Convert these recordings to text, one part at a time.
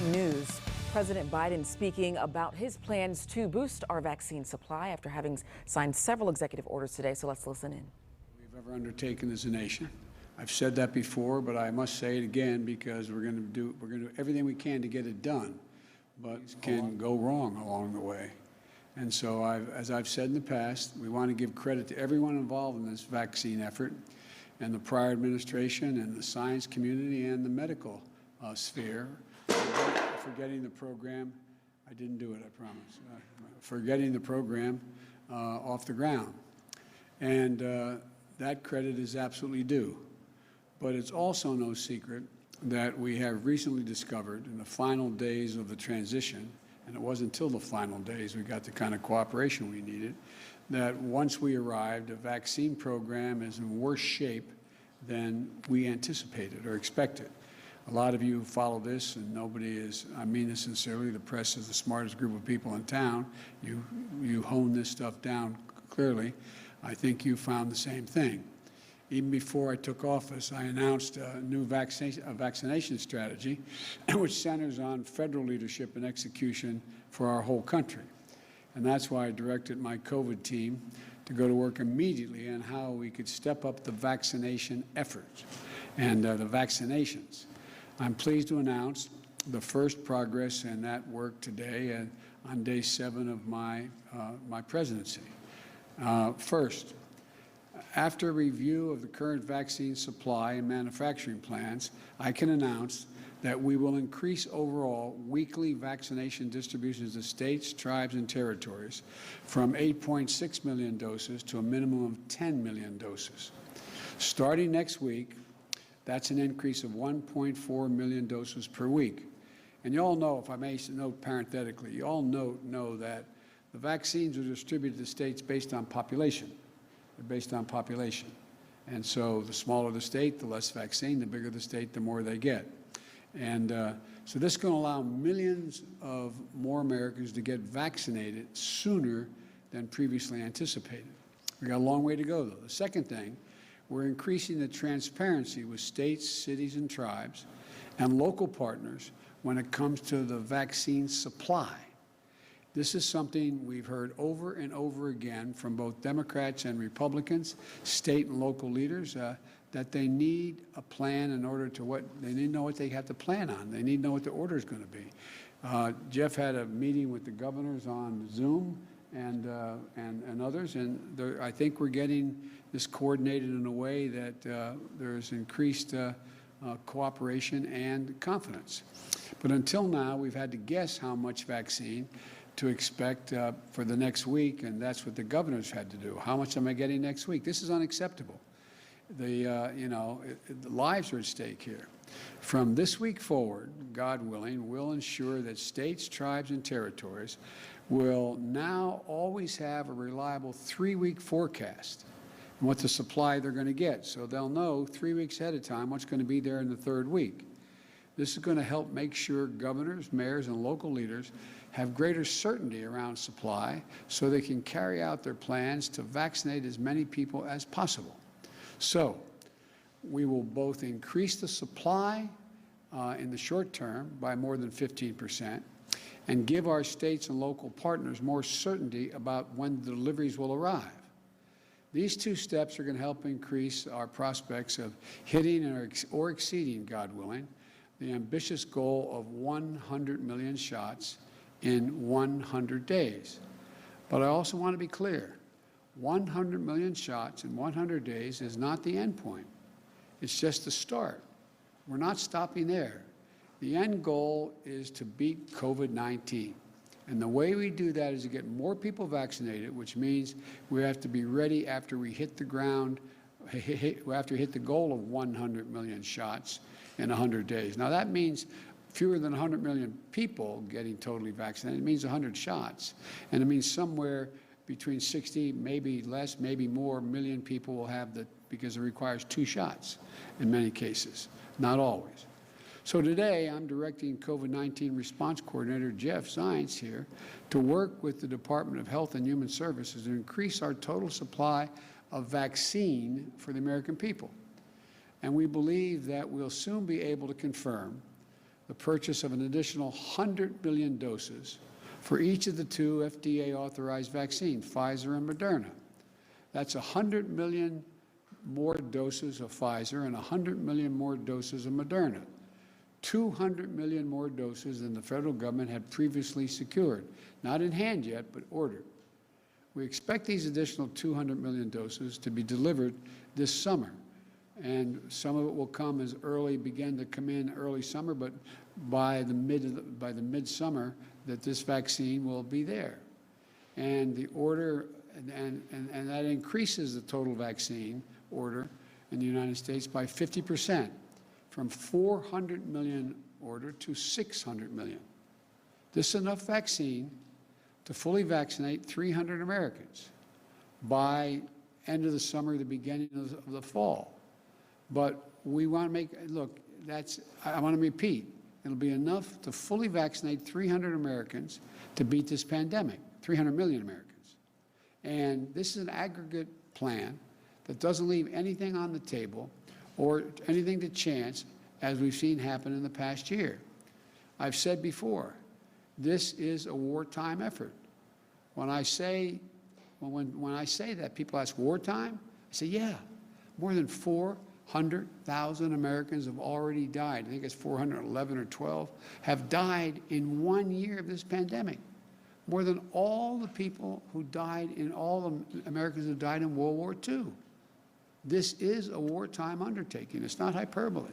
breaking news. President Biden speaking about his plans to boost our vaccine supply after having signed several executive orders today. So let's listen in. We've ever undertaken as a nation. I've said that before, but I must say it again because we're going to do everything we can to get it done, but it can go wrong along the way. And so, as I've said in the past, we want to give credit to everyone involved in this vaccine effort, and the prior administration, and the science community, and the medical sphere for getting the program. I didn't do it, I promise. For getting the program off the ground, and that credit is absolutely due. But it's also no secret that we have recently discovered in the final days of the transition, and it wasn't until the final days we got the kind of cooperation we needed, that once we arrived, the vaccine program is in worse shape than we anticipated or expected. A lot of you follow this, and nobody is, I mean this sincerely, the press is the smartest group of people in town. You hone this stuff down clearly. I think you found the same thing. Even before I took office, I announced a new vaccination strategy, which centers on federal leadership and execution for our whole country. And that's why I directed my COVID team to go to work immediately on how we could step up the vaccination efforts and the vaccinations. I'm pleased to announce the first progress in that work today on day 7 of my presidency. First, after review of the current vaccine supply and manufacturing plans, I can announce that we will increase overall weekly vaccination distributions to states, tribes, and territories from 8.6 million doses to a minimum of 10 million doses. Starting next week, that's an increase of 1.4 million doses per week. And you all know, if I may note parenthetically, you all know that the vaccines are distributed to states based on population. They're based on population. And so the smaller the state, the less vaccine, the bigger the state, the more they get. And so this is going to allow millions of more Americans to get vaccinated sooner than previously anticipated. We've got a long way to go, though. The second thing, we're increasing the transparency with states, cities, and tribes and local partners when it comes to the vaccine supply. This is something we've heard over and over again from both Democrats and Republicans, state and local leaders, that they need a plan in order to they need to know what they have to plan on. They need to know what the order is going to be. Jeff had a meeting with the governors on Zoom and others, and I think we're getting this coordinated in a way that there's increased cooperation and confidence. But until now, we've had to guess how much vaccine to expect for the next week, and that's what the governors had to do. How much am I getting next week? This is unacceptable. The lives are at stake here. From this week forward, God willing, we'll ensure that states, tribes, and territories will now always have a reliable 3-week forecast and what the supply they're going to get. So they'll know 3 weeks ahead of time what's going to be there in the 3rd week. This is going to help make sure governors, mayors, and local leaders have greater certainty around supply so they can carry out their plans to vaccinate as many people as possible. So we will both increase the supply in the short term by more than 15% and give our states and local partners more certainty about when the deliveries will arrive. These 2 steps are going to help increase our prospects of hitting or exceeding, God willing, the ambitious goal of 100 million shots in 100 days. But I also want to be clear, 100 million shots in 100 days is not the end point. It's just the start. We're not stopping there. The end goal is to beat COVID-19. And the way we do that is to get more people vaccinated, which means we have to be ready after we hit the ground, after we hit the goal of 100 million shots in 100 days. Now that means fewer than 100 million people getting totally vaccinated. It means 100 shots. And it means somewhere between 60, maybe less, maybe more million people will have because it requires 2 shots in many cases, not always. So today, I'm directing COVID-19 response coordinator Jeff Zients here to work with the Department of Health and Human Services to increase our total supply of vaccine for the American people. And we believe that we'll soon be able to confirm the purchase of an additional 100 million doses for each of the two FDA-authorized vaccines, Pfizer and Moderna. That's 100 million more doses of Pfizer and 100 million more doses of Moderna. 200 million more doses than the federal government had previously secured. Not in hand yet, but ordered. We expect these additional 200 million doses to be delivered this summer. And some of it will come as begin to come in early summer, but by the midsummer that this vaccine will be there. And the order, and that increases the total vaccine order in the United States by 50%, from 400 million order to 600 million. This is enough vaccine to fully vaccinate 300 Americans by end of the summer, the beginning of the fall. But we want to make, look, I want to repeat, it'll be enough to fully vaccinate 300 Americans to beat this pandemic, 300 million Americans. And this is an aggregate plan that doesn't leave anything on the table or anything to chance, as we've seen happen in the past year. I've said before, this is a wartime effort. When I say that, people ask, wartime? I say, yeah, more than 400,000 Americans have already died. I think it's 411 or 12 have died in 1 year of this pandemic. More than all the people who died all the Americans who died in World War II. This is a wartime undertaking. It's not hyperbole.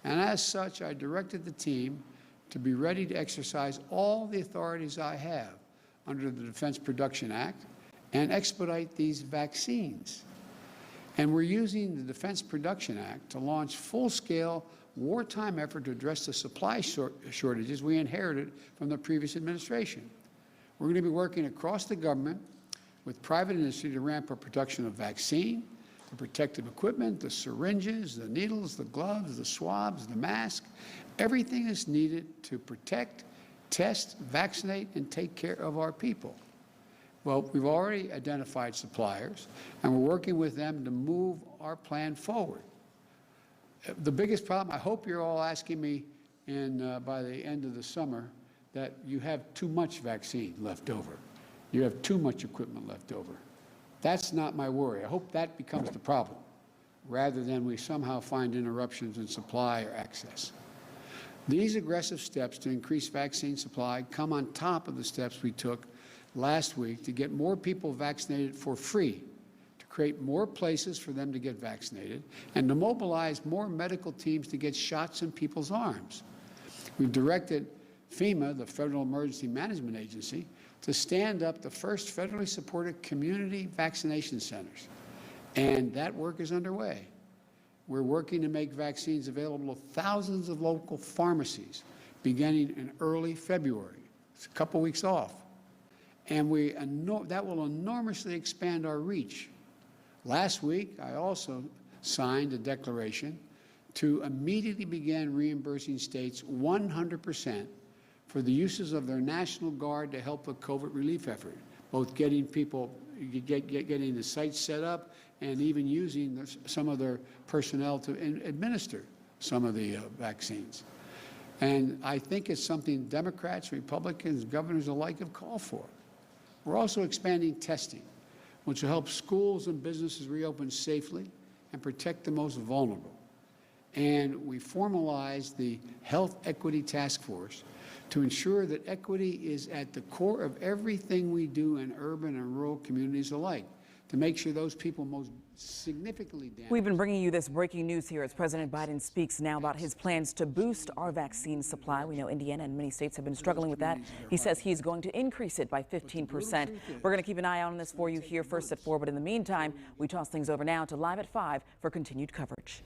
And as such, I directed the team to be ready to exercise all the authorities I have under the Defense Production Act and expedite these vaccines. And we're using the Defense Production Act to launch full-scale wartime effort to address the supply shortages we inherited from the previous administration. We're going to be working across the government with private industry to ramp up production of vaccine, the protective equipment, the syringes, the needles, the gloves, the swabs, the mask, everything is needed to protect, test, vaccinate, and take care of our people. Well, we've already identified suppliers, and we're working with them to move our plan forward. The biggest problem, I hope you're all asking me by the end of the summer that you have too much vaccine left over. You have too much equipment left over. That's not my worry. I hope that becomes the problem, rather than we somehow find interruptions in supply or access. These aggressive steps to increase vaccine supply come on top of the steps we took last week to get more people vaccinated for free, to create more places for them to get vaccinated, and to mobilize more medical teams to get shots in people's arms. We've directed FEMA, the Federal Emergency Management Agency, to stand up the first federally supported community vaccination centers. And that work is underway. We're working to make vaccines available to thousands of local pharmacies beginning in early February. It's a couple weeks off. And that will enormously expand our reach. Last week, I also signed a declaration to immediately begin reimbursing states 100% for the uses of their National Guard to help the COVID relief effort, both getting people, getting the sites set up and even using some of their personnel to administer some of the vaccines. And I think it's something Democrats, Republicans, governors alike have called for. We're also expanding testing, which will help schools and businesses reopen safely and protect the most vulnerable. And we formalized the Health Equity Task Force to ensure that equity is at the core of everything we do in urban and rural communities alike, to make sure those people most significantly damaged. We've been bringing you this breaking news here as President Biden speaks now about his plans to boost our vaccine supply. We know Indiana and many states have been struggling with that. He says he's going to increase it by 15%. We're going to keep an eye on this for you here first at 4. But in the meantime, we toss things over now to Live at 5 for continued coverage.